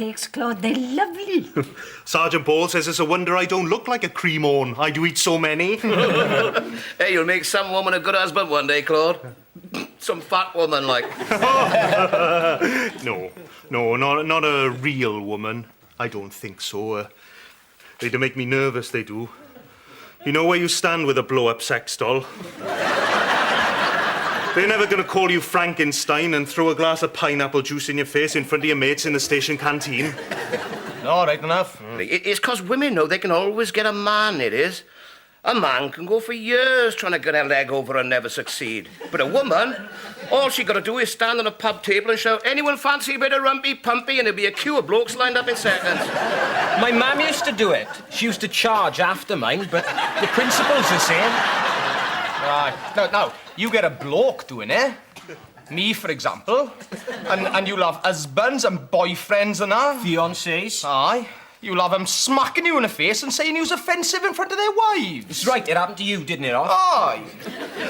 cakes, Claude. They're lovely. Sergeant Ball says it's a wonder I don't look like a cream-on. I do eat so many. Hey, you'll make some woman a good husband one day, Claude. Some fat woman, like. No, not a real woman. I don't think so. They do make me nervous, they do. You know where you stand with a blow-up sex doll? They're never going to call you Frankenstein and throw a glass of pineapple juice in your face in front of your mates in the station canteen. No, right enough. It's 'cause women know they can always get a man, it is. A man can go for years trying to get a leg over and never succeed. But a woman, all she got to do is stand on a pub table and shout, anyone fancy a bit of rumpy-pumpy, and there'll be a queue of blokes lined up in seconds. My mum used to do it. She used to charge after mine, but the principle's the same. Right. Now, you get a bloke doing it. Me, for example. And you'll have husbands and boyfriends and that. Fiancés. Aye. You'll have them smacking you in the face and saying you was offensive in front of their wives. It's right, it happened to you, didn't it, Oz? Aye.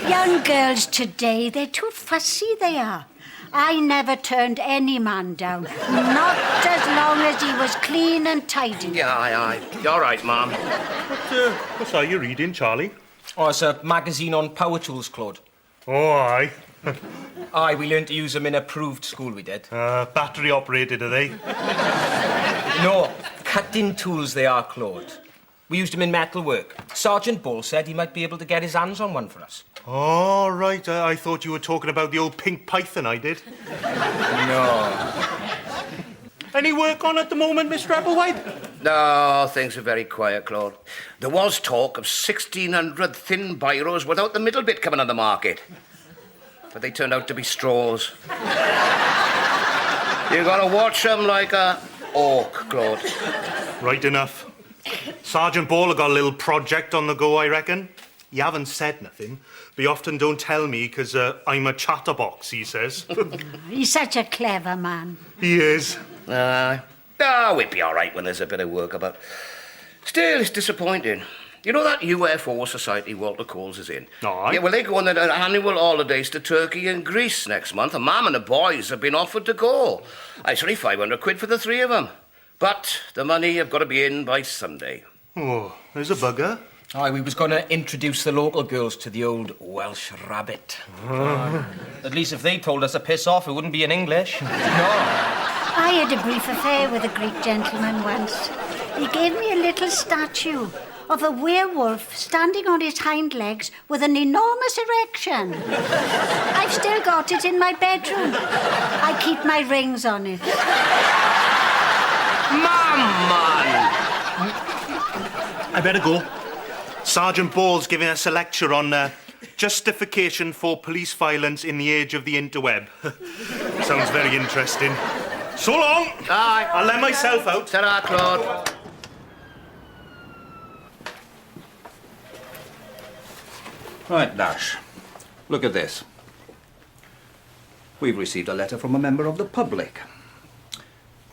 Young girls today, they're too fussy, they are. I never turned any man down. Not as long as he was clean and tidy. Yeah, aye. You're right, Mum. What are you reading, Charlie? Oh, it's a magazine on power tools, Claude. Oh, aye. Aye, we learned to use them in approved school, we did. Battery operated, are they? No, cutting tools they are, Claude. We used them in metalwork. Sergeant Bull said he might be able to get his hands on one for us. Oh, right. I thought you were talking about the old pink python I did. No. Any work on at the moment, Mr. Applewhite? No, things are very quiet, Claude. There was talk of 1,600 thin biros without the middle bit coming on the market. But they turned out to be straws. You gotta watch them like a hawk, Claude. Right enough. Sergeant Ball got a little project on the go, I reckon. He haven't said nothing, but he often don't tell me because I'm a chatterbox, he says. He's such a clever man. He is. We'd be all right when there's a bit of work about. Still, it's disappointing. You know that UFO society Walter Coles is in? Aye. Yeah, well, they go on their annual holidays to Turkey and Greece next month, and Mum and the boys have been offered to go. It's only 500 quid for the three of them. But the money have got to be in by Sunday. Oh, there's a bugger. Aye, we was going to introduce the local girls to the old Welsh rabbit. At least if they told us to piss off, it wouldn't be in English. No. I had a brief affair with a Greek gentleman once. He gave me a little statue of a werewolf standing on his hind legs with an enormous erection. I've still got it in my bedroom. I keep my rings on it. Man! I better go. Sergeant Ball's giving us a lecture on justification for police violence in the age of the interweb. Sounds very interesting. So long. Aye. I'll let myself out. Ta-ra, Claude. Right, Nash. Look at this. We've received a letter from a member of the public.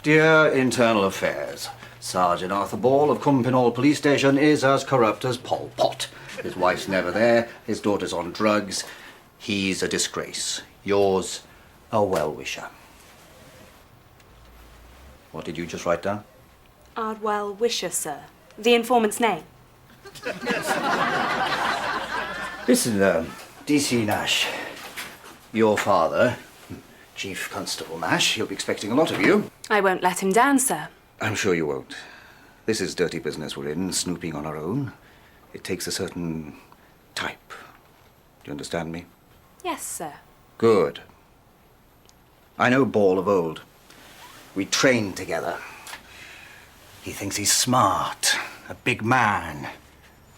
Dear Internal Affairs, Sergeant Arthur Ball of Cumpinall Police Station is as corrupt as Pol Pot. His wife's never there, his daughter's on drugs. He's a disgrace. Yours, a well-wisher. What did you just write down? Our well-wisher, sir. The informant's name. Listen, DC Nash. Your father, Chief Constable Nash, he'll be expecting a lot of you. I won't let him down, sir. I'm sure you won't. This is dirty business we're in, snooping on our own. It takes a certain type. Do you understand me? Yes, sir. Good. I know Ball of old. We trained together. He thinks he's smart, a big man.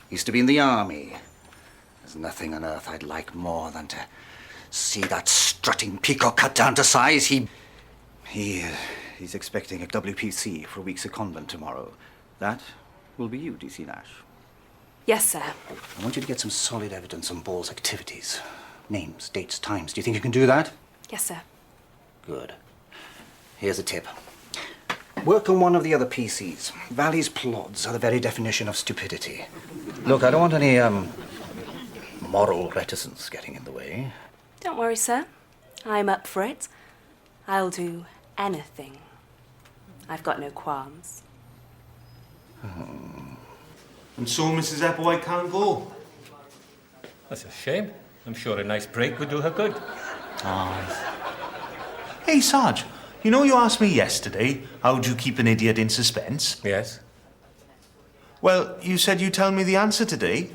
Used to be in the army. There's nothing on earth I'd like more than to see that strutting peacock cut down to size. He's expecting a WPC for a week's secondment tomorrow. That will be you, DC Nash. Yes, sir. I want you to get some solid evidence on Ball's activities. Names, dates, times. Do you think you can do that? Yes, sir. Good. Here's a tip. Work on one of the other PCs. Valley's plods are the very definition of stupidity. Look, I don't want any, moral reticence getting in the way. Don't worry, sir. I'm up for it. I'll do anything. I've got no qualms. And so Mrs. Applewhite can't go. That's a shame. I'm sure a nice break would do her good. Hey, Sarge, you know you asked me yesterday, how do you keep an idiot in suspense? Yes? Well, you said you'd tell me the answer today.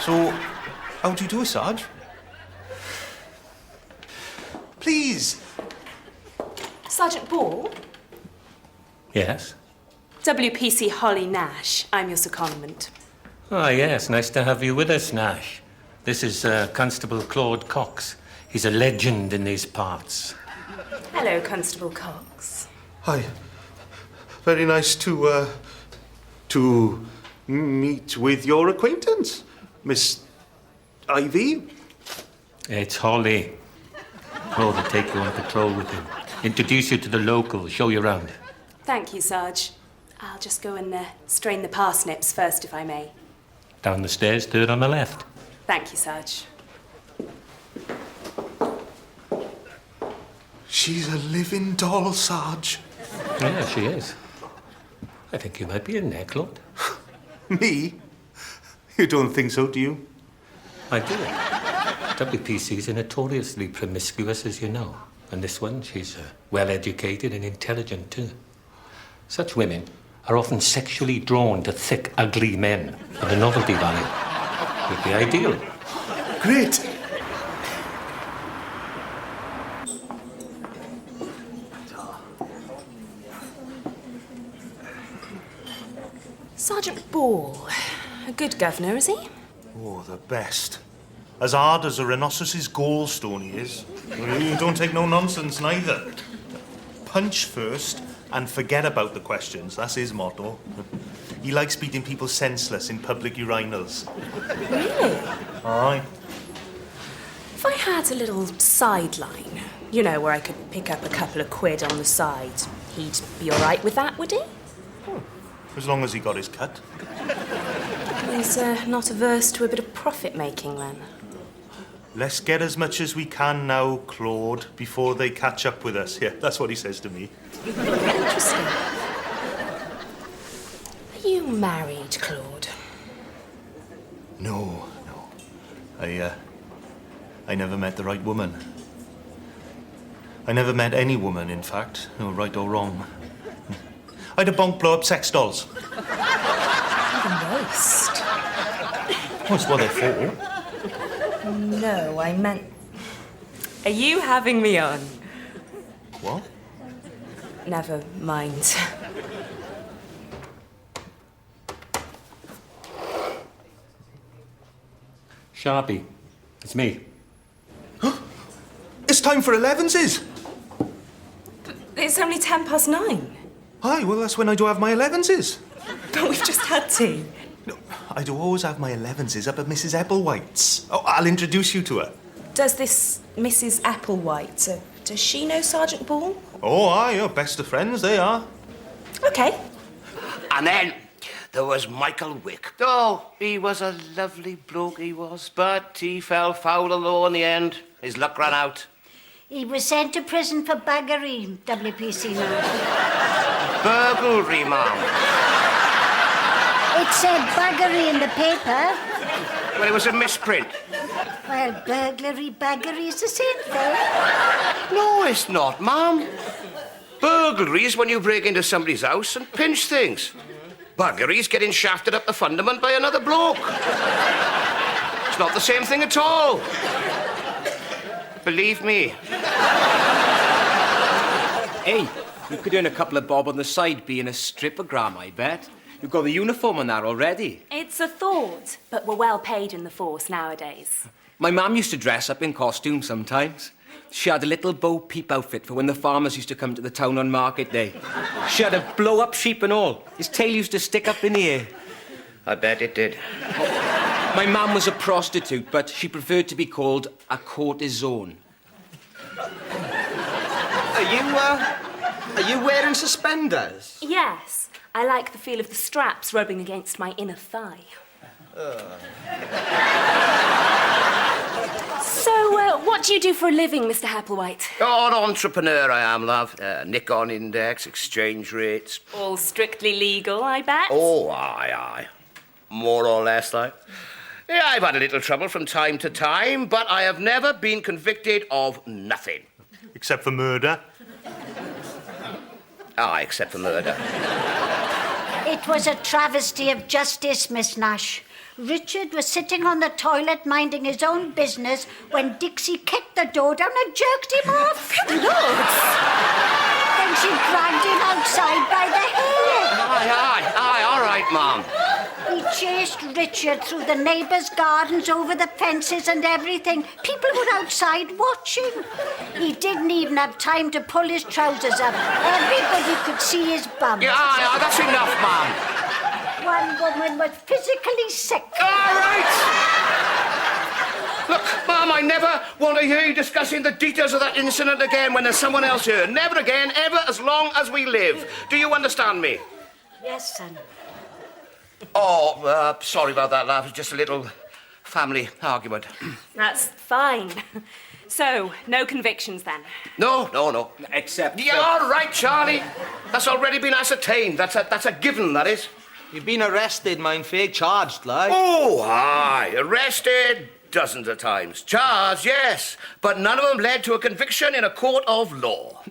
So, how do you do it, Sarge? Please. Sergeant Ball? Yes? WPC Holly Nash. I'm your secondment. Ah, yes. Nice to have you with us, Nash. This is Constable Claude Cox. He's a legend in these parts. Hello, Constable Cox. Hi. Very nice to meet with your acquaintance, Miss Ivy. It's Holly. Claude will take you on patrol with him. Introduce you to the locals, show you around. Thank you, Sarge. I'll just go and strain the parsnips first, if I may. Down the stairs, third on the left. Thank you, Sarge. She's a living doll, Sarge. Yeah, she is. I think you might be in there, Claude. Me? You don't think so, do you? I do. WPCs are notoriously promiscuous, as you know. And this one, she's well-educated and intelligent, too. Such women are often sexually drawn to thick, ugly men for the novelty value. Would be ideal. Great. Sergeant Ball. A good governor, is he? Oh, the best. As hard as a rhinoceros's gallstone he is. You don't take no nonsense, neither. Punch first and forget about the questions. That's his motto. He likes beating people senseless in public urinals. Really? Aye. If I had a little sideline, you know, where I could pick up a couple of quid on the side, he'd be all right with that, would he? As long as he got his cut. He's not averse to a bit of profit-making, then. Let's get as much as we can now, Claude, before they catch up with us. Yeah, that's what he says to me. Interesting. Are you married, Claude? No. I never met the right woman. I never met any woman, in fact, no, right or wrong. I had a bonk blow up sex dolls. Waste. That's what they're for. No, I meant... Are you having me on? What? Never mind. Sharpie, it's me. It's time for 11s. It's only 9:10. Aye, well, that's when I do have my 11s. But we've just had tea. No, I do always have my 11s up at Mrs. Applewhite's. Oh, I'll introduce you to her. Does this Mrs. Applewhite, does she know Sergeant Ball? Oh, aye, oh, best of friends, they are. Okay. And then there was Michael Wick. Oh, he was a lovely bloke, he was. But he fell foul of law in the end. His luck ran out. He was sent to prison for buggery, WPC now. Burglary, ma'am. It said buggery in the paper. Well, it was a misprint. Well, burglary, buggery is the same thing. No, it's not, ma'am. Burglary is when you break into somebody's house and pinch things. Buggery is getting shafted up the fundament by another bloke. It's not the same thing at all. Believe me. Hey, you could earn a couple of bob on the side being a strippogram, I bet. You've got the uniform on that already. It's a thought, but we're well paid in the force nowadays. My mum used to dress up in costume sometimes. She had a little Bo Peep outfit for when the farmers used to come to the town on market day. She had a blow-up sheep and all. His tail used to stick up in the air. I bet it did. My mum was a prostitute, but she preferred to be called a courtesan. Are you wearing suspenders? Yes, I like the feel of the straps rubbing against my inner thigh. So, what do you do for a living, Mr. Applewhite? Oh, an entrepreneur I am, love. Nick on index, exchange rates. All strictly legal, I bet? Oh, aye. More or less, like. Yeah, I've had a little trouble from time to time, but I have never been convicted of nothing. Except for murder. Except for murder. It was a travesty of justice, Miss Nash. Richard was sitting on the toilet minding his own business when Dixie kicked the door down and jerked him off. Good Lord! Then she dragged him outside by the hair. Aye, all right, Mum. He chased Richard through the neighbours' gardens, over the fences and everything. People were outside watching. He didn't even have time to pull his trousers up. Everybody could see his bum. Yeah, aye, that's enough, Mum. One woman was physically sick. All right! Look, Mum, I never want to hear you discussing the details of that incident again when there's someone else here. Never again, ever, as long as we live. Do you understand me? Yes, son. Oh, sorry about that, love. It's just a little family argument. That's fine. So, no convictions then? No. Except... Yeah, all right, Charlie. That's already been ascertained. That's a given, that is. You've been arrested, mind fake, charged, like. Oh, aye. Arrested dozens of times. Charged, yes. But none of them led to a conviction in a court of law.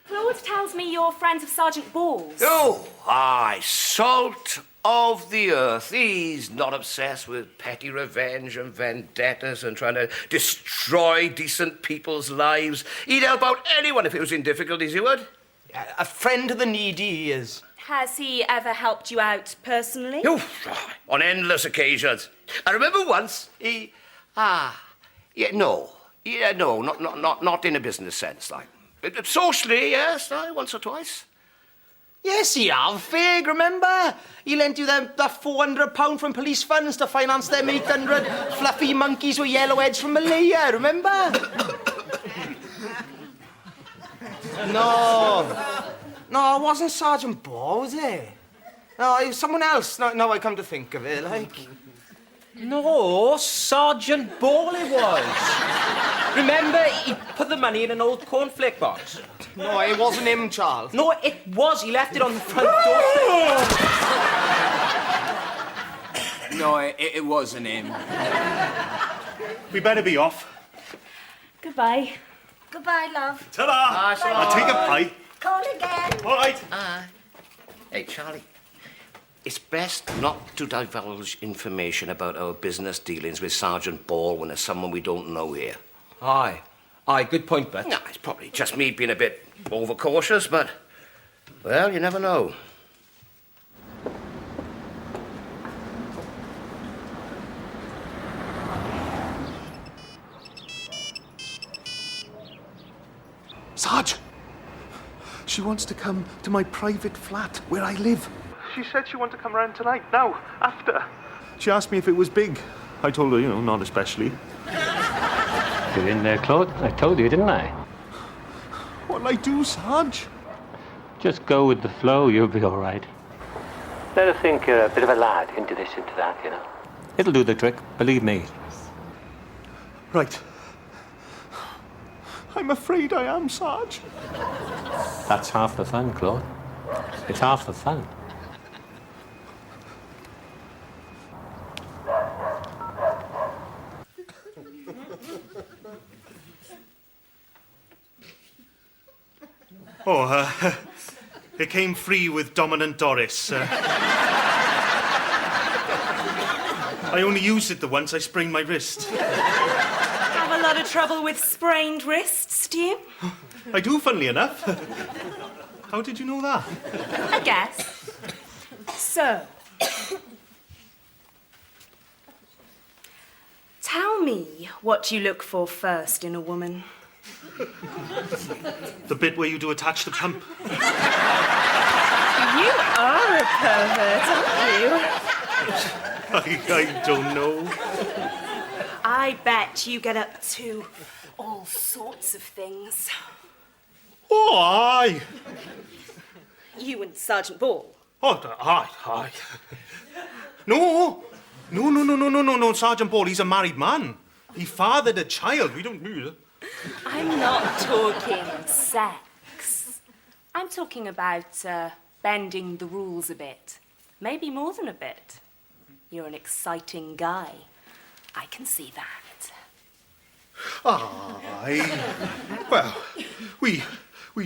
Claude tells me you're friends of Sergeant Ball's. Oh, aye. Salt of the earth. He's not obsessed with petty revenge and vendettas and trying to destroy decent people's lives. He'd help out anyone if he was in difficulties, he would. A friend of the needy, he is. Has he ever helped you out personally? Oh, on endless occasions. I remember once not in a business sense, like. But socially, yes, once or twice. Yes, he have, Fig, remember? He lent you that £400 from police funds to finance them 800 fluffy monkeys with yellow heads from Malaya, remember? No, it wasn't Sergeant Ball, was it? No, it was someone else. No, I come to think of it, like. No, Sergeant Ball it was. Remember, he put the money in an old cornflake box. No, it wasn't him, Charles. No, it was. He left it on the front door. No, it wasn't him. We better be off. Goodbye. Goodbye, love. Ta-da! I'll take a pie. Call again. All right. Hey, Charlie. It's best not to divulge information about our business dealings with Sergeant Ball when there's someone we don't know here. Aye, good point, Bet. No, it's probably just me being a bit overcautious, but, well, you never know. Sarge! She wants to come to my private flat where I live. She said she wanted to come round tonight, now, after. She asked me if it was big. I told her, not especially. You're in there, Claude. I told you, didn't I? What'll I do, Sarge? Just go with the flow, you'll be all right. Let her think you're a bit of a lad, into this, into that, It'll do the trick, believe me. Right. I'm afraid I am, Sarge. That's half the fun, Claude. It's half the fun. It came free with dominant Doris. I only used it the once I sprained my wrist. Have a lot of trouble with sprained wrists, do you? I do, funnily enough. How did you know that? I guess. So, tell me what you look for first in a woman. The bit where you do attach the pump. You are a pervert, aren't you? I don't know. I bet you get up to all sorts of things. Oh, aye. You and Sergeant Ball. Oh, aye. No, Sergeant Ball, he's a married man. He fathered a child. We don't need it. I'm not talking sex. I'm talking about bending the rules a bit. Maybe more than a bit. You're an exciting guy. I can see that. Well, we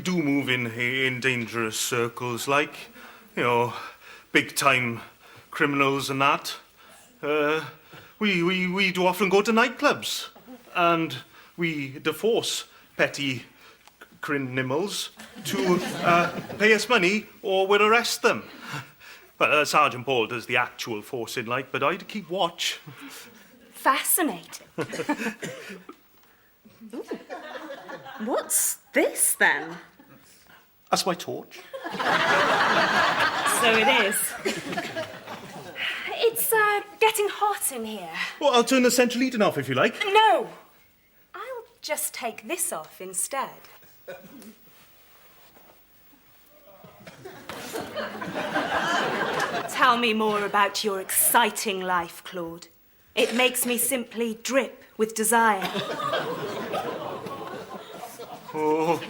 do move in dangerous circles, like, you know, big-time criminals and that. We do often go to nightclubs, and we divorce petty criminals to pay us money or we'll arrest them. But Sergeant Ball does the actual forcing, like, but I'd keep watch. Fascinating. Ooh. What's this, then? That's my torch. So it is. It's getting hot in here. Well, I'll turn the central heating off if you like. No! I'll just take this off instead. Tell me more about your exciting life, Claude. It makes me simply drip with desire. Oh.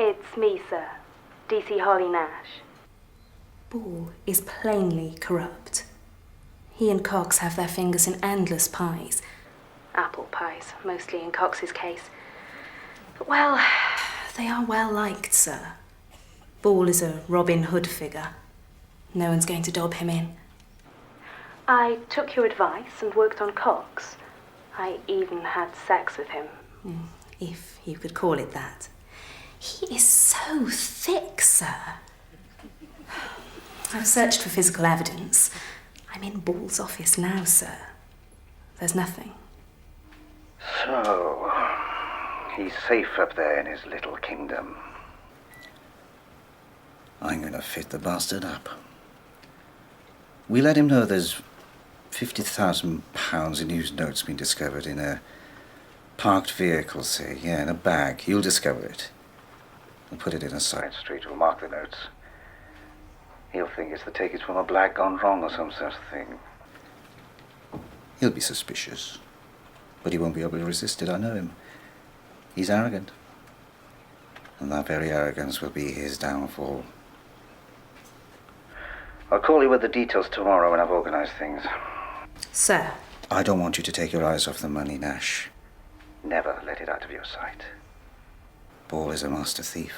It's me, sir. DC Holly Nash. Ball is plainly corrupt. He and Cox have their fingers in endless pies. Apple pies, mostly in Cox's case. But, well, they are well liked, sir. Ball is a Robin Hood figure. No one's going to dob him in. I took your advice and worked on Cox. I even had sex with him. If you could call it that. He is so thick, sir. I've searched for physical evidence. I'm in Ball's office now, sir. There's nothing. So, he's safe up there in his little kingdom. I'm going to fit the bastard up. We let him know there's £50,000 in used notes been discovered in a parked vehicle, say, in a bag. He'll discover it. We'll put it in a side street. We'll mark the notes. He'll think it's the tickets from a black gone wrong or some such thing. He'll be suspicious, but he won't be able to resist it. I know him. He's arrogant. And that very arrogance will be his downfall. I'll call you with the details tomorrow when I've organized things. Sir. I don't want you to take your eyes off the money, Nash. Never let it out of your sight. Ball is a master thief.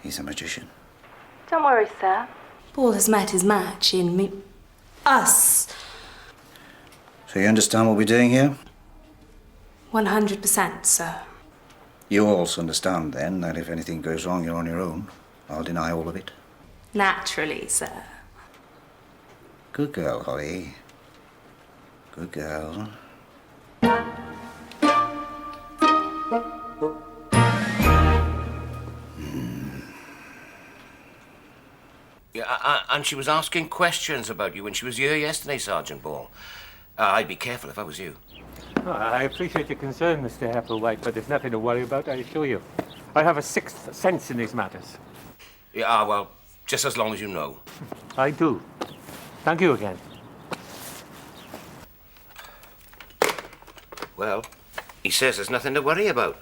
He's a magician. Don't worry, sir. Ball has met his match in me. Us. So you understand what we're doing here? 100%, sir. You also understand, then, that if anything goes wrong, you're on your own. I'll deny all of it. Naturally, sir. Good girl, Holly. Good girl. Yeah, and she was asking questions about you when she was here yesterday, Sergeant Ball. I'd be careful if I was you. Oh, I appreciate your concern, Mr. Applewhite, but there's nothing to worry about, I assure you. I have a sixth sense in these matters. Yeah, well, just as long as you know. I do. Thank you again. Well, he says there's nothing to worry about.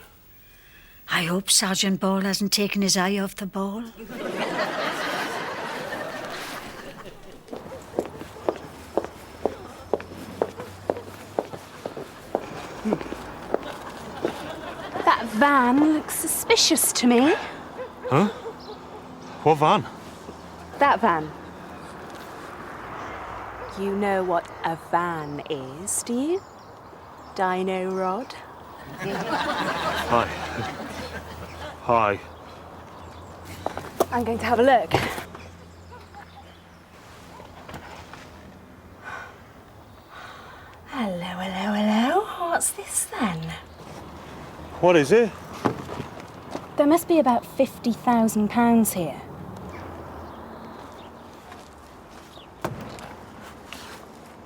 I hope Sergeant Ball hasn't taken his eye off the ball. That van looks suspicious to me. Huh? What van? That van. You know what a van is, do you? Dino Rod? Hi. Hi. I'm going to have a look. Hello. What's this then? What is it? There must be about £50,000 here.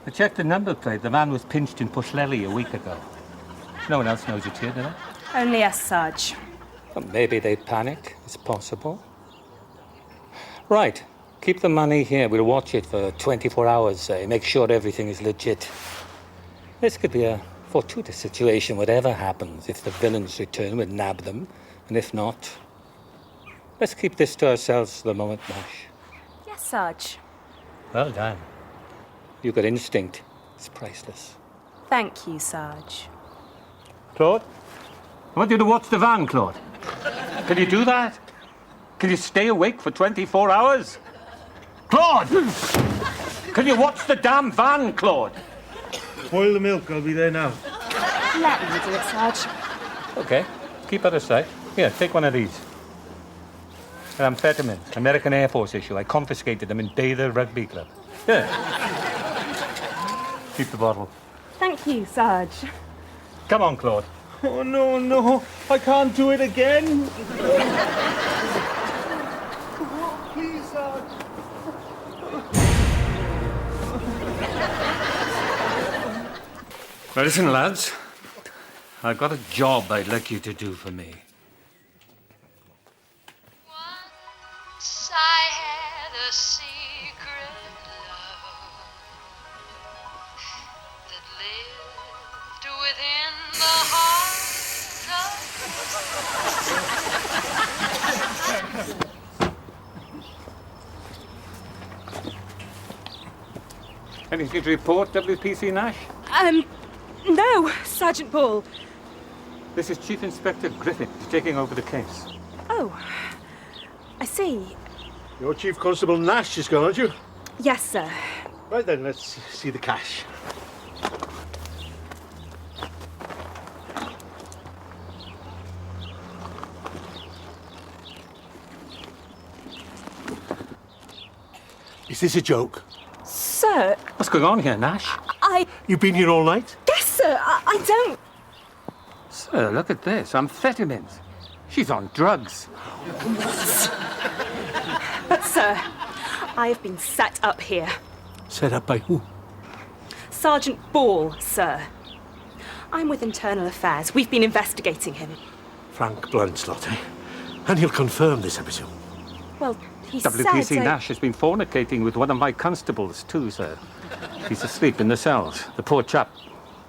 I checked the number plate. The van was pinched in Pushlelly a week ago. No one else knows it's here, do they? Only us, Sarge. Well, maybe they panicked. It's possible. Right. Keep the money here. We'll watch it for 24 hours, say. Make sure everything is legit. This could be a fortuitous situation, whatever happens. If the villains return, we'll nab them. And if not, let's keep this to ourselves for the moment, Nash. Yes, Sarge. Well done. You've got instinct. It's priceless. Thank you, Sarge. Claude? I want you to watch the van, Claude. Can you do that? Can you stay awake for 24 hours? Claude! Can you watch the damn van, Claude? Boil the milk, I'll be there now. Let me do it, Sarge. Okay. Keep out of sight. Here, take one of these. They're amphetamine. American Air Force issue. I confiscated them in Bather Rugby Club. Here. Keep the bottle. Thank you, Sarge. Come on, Claude. Oh, no. I can't do it again. Please, Sarge. Well, listen, lads. I've got a job I'd like you to do for me. Once I had a secret love that lived within the heart of... Anything to report, WPC Nash? No, Sergeant Ball. This is Chief Inspector Griffith taking over the case. Oh, I see. Your Chief Constable Nash is gone, aren't you? Yes, sir. Right then, let's see the cash. Is this a joke? Sir, What's going on here, Nash? You've been here all night? Yes, sir, I don't... Sir, look at this. Amphetamines. She's on drugs. But, sir, I have been set up here. Set up by who? Sergeant Ball, sir. I'm with Internal Affairs. We've been investigating him. Frank Blunslot, eh? And he'll confirm this, I presume. Well, he WPC said... Nash has been fornicating with one of my constables, too, sir. He's asleep in the cells. The poor chap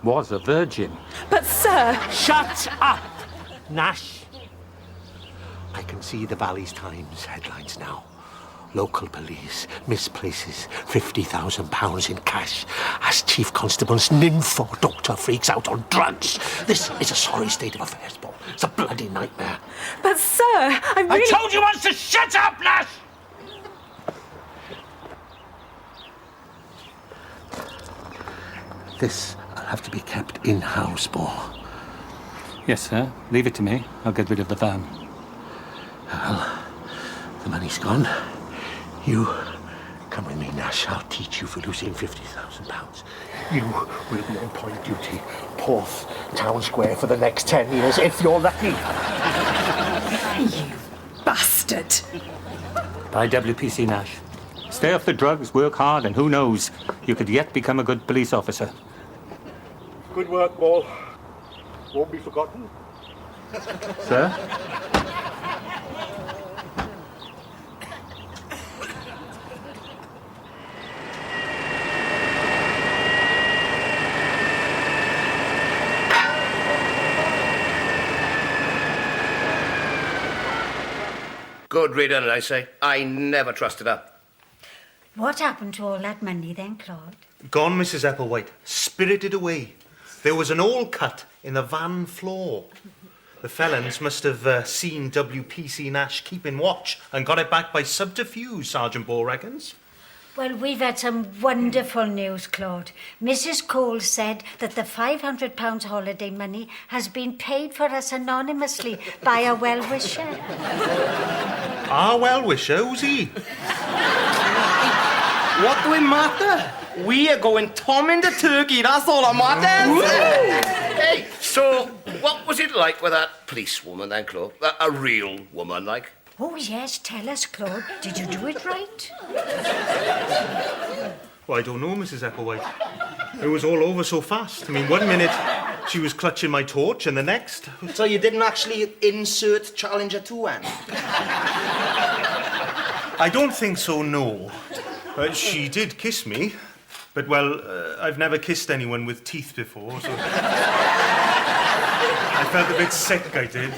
was a virgin. But, sir... Shut up, Nash. I can see the Valley's Times headlines now. Local police misplaces £50,000 in cash as Chief Constable's nympho doctor freaks out on drugs. This is a sorry state of affairs, Paul. It's a bloody nightmare. But, sir, I told you once to shut up, Nash! This will have to be kept in-house, Paul. Yes, sir. Leave it to me. I'll get rid of the van. Well, the money's gone. You come with me, Nash. I'll teach you for losing £50,000. You will be on point duty, Porth, Town Square, for the next 10 years, if you're lucky. You bastard. Bye, WPC Nash. Stay off the drugs, work hard, and who knows, you could yet become a good police officer. Good work, Paul. Won't be forgotten. Sir? Good reading, I say. I never trusted her. What happened to all that money then, Claude? Gone, Mrs. Applewhite. Spirited away. There was an hole cut in the van floor. The felons must have seen WPC Nash keeping watch and got it back by subterfuge, Sergeant Ball reckons. Well, we've had some wonderful news, Claude. Mrs. Cole said that the £500 holiday money has been paid for us anonymously by a well-wisher. Our well-wisher? Who's he? What do it matter? We are going Tom into Turkey, that's all that matters. Hey, so what was it like with that policewoman then, Claude? A real woman, like? Oh, yes, tell us, Claude. Did you do it right? Well, I don't know, Mrs. Epplewhite. It was all over so fast. I mean, one minute she was clutching my torch and the next... So you didn't actually insert Challenger 2 N? I don't think so, no. She did kiss me, but, well, I've never kissed anyone with teeth before, so... I felt a bit sick, I did.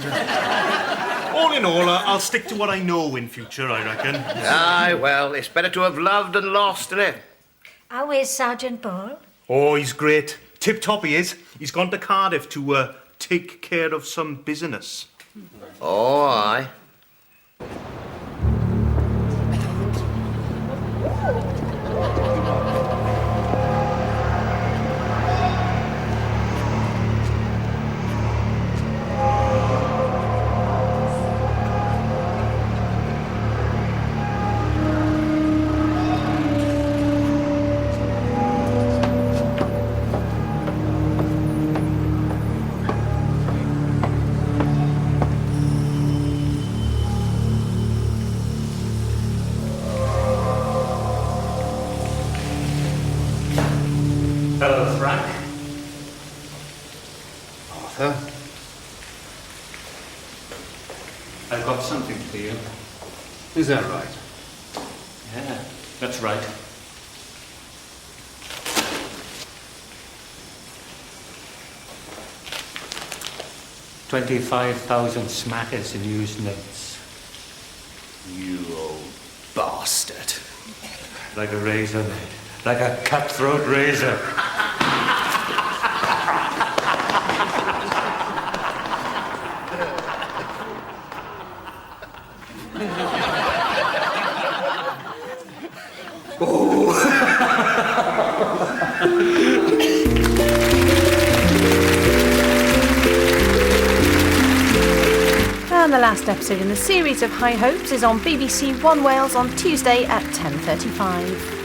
All in all, I'll stick to what I know in future, I reckon. Aye, well, it's better to have loved and lost, isn't it? How is Sergeant Ball? Oh, he's great. Tip-top he is. He's gone to Cardiff to take care of some business. Oh, aye. Hello, Frank. Arthur? I've got something for you. Is that right? Yeah, that's right. $25,000 smackers in used notes. You old bastard. Like a razor, mate. Like a cutthroat razor. And the last episode in the series of High Hopes is on BBC One Wales on Tuesday at 10:35.